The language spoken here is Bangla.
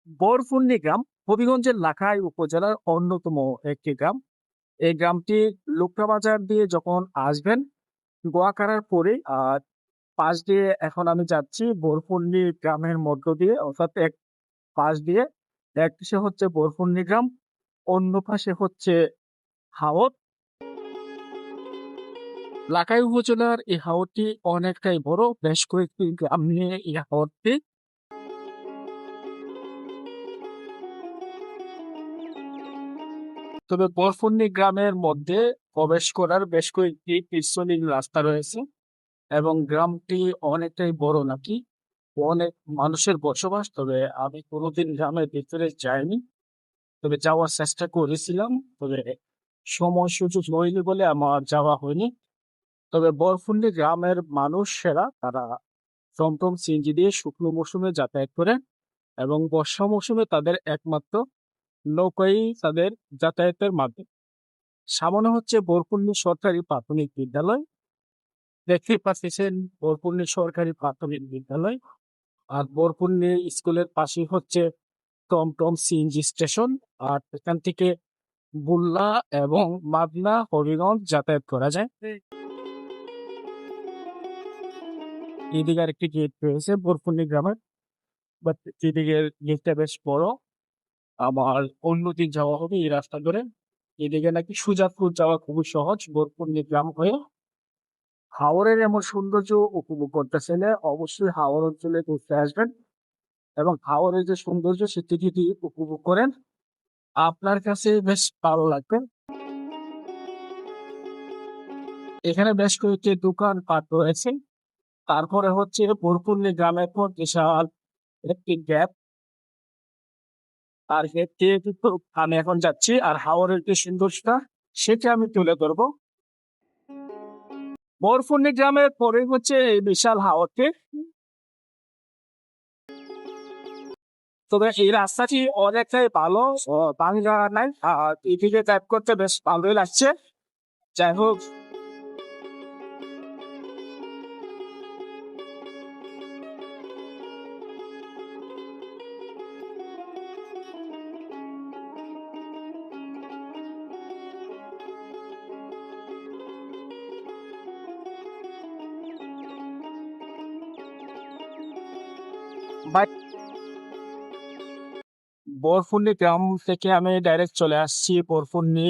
বরফুন্নি গ্রাম হবিগঞ্জের লাখাই উপজেলার অন্যতম একটি গ্রাম। এই গ্রামটি লুকটা বাজার দিয়ে যখন আসবেন, গোয়াকাড়ার পরে পাশ দিয়ে এখন আমি যাচ্ছি বরফুন্নি গ্রামের মধ্য দিয়ে, অর্থাৎ এক পাশ দিয়ে। এক পাশে হচ্ছে বরফুন্নি গ্রাম, অন্য পাশে হচ্ছে হাওর। লাখাই উপজেলার এই হাওরটি অনেকটাই বড়, বেশ কয়েকটি গ্রাম নিয়ে এই হাওরটি। তবে বরফুন্নি গ্রামের মধ্যে প্রবেশ করার বেশ কয়েকটি পিচ্ছিল রাস্তা রয়েছে এবং গ্রামটি অনেকটাই বড় নাকি, অনেক মানুষের বসবাস। তবে আমি কোনোদিন গ্রামের ভিতরে যাইনি, তবে যাওয়ার চেষ্টা করেছিলাম, তবে সময় সুযোগ হয়নি বলে আমার যাওয়া হয়নি। তবে বরফুন্নি গ্রামের মানুষেরা তারা টমটম সিএনজি দিয়ে শুকনো মৌসুমে যাতায়াত করে এবং বর্ষা মৌসুমে তাদের একমাত্র নৌকাই তাদের যাতায়াতের মাধ্যম। সামনে হচ্ছে বরফুন্নি সরকারি প্রাথমিক বিদ্যালয়, দেখতেই পাচ্ছেন বরপুল্লি সরকারি প্রাথমিক বিদ্যালয়। আর বরপুল্লি স্কুলের পাশে হচ্ছে টমটম সিএনজি স্টেশন। আর এখান থেকে বুল্লা এবং মাদনা হবিগঞ্জ যাতায়াত করা যায়। এদিকে আর একটি গেট রয়েছে বরপুল্লি গ্রামের, বাট এদিকের গেটটা বেশ বড়। আমার অন্যদিক যাওয়া হবে এই রাস্তা ধরে। এদিকে নাকি সুজাতপুর যাওয়া খুবই সহজ বরপুল্লি গ্রাম হয়ে। হাওরের এমন সৌন্দর্য উপভোগ করতে চাইলে অবশ্যই হাওর অঞ্চলে ঘুরতে আসবেন এবং হাওরের যে সৌন্দর্য সেটি যদি উপভোগ করেন, আপনার কাছে বেশ ভালো লাগবে। এখানে বেশ কয়েকটি দোকান পাট রয়েছে। তারপরে হচ্ছে বরপুল্লি গ্রামের পর বিশাল একটি গ্যাপ। আর গ্যাপ দিয়ে কিন্তু আমি এখন যাচ্ছি, আর হাওরের যে সৌন্দর্যটা সেটা আমি তুলে ধরবো। বরপুল্লি গ্রামের পরে হচ্ছে এই বিশাল হাওরটি। তবে এই রাস্তাটি অনেকটাই ভালো, ভাঙা নাই, আর এদিকে টাইপ করতে বেশ ভালোই লাগছে। যাই হোক, বরফুন্নি গ্রাম থেকে আমি ডাইরেক্ট চলে আসছি বরফুন্নি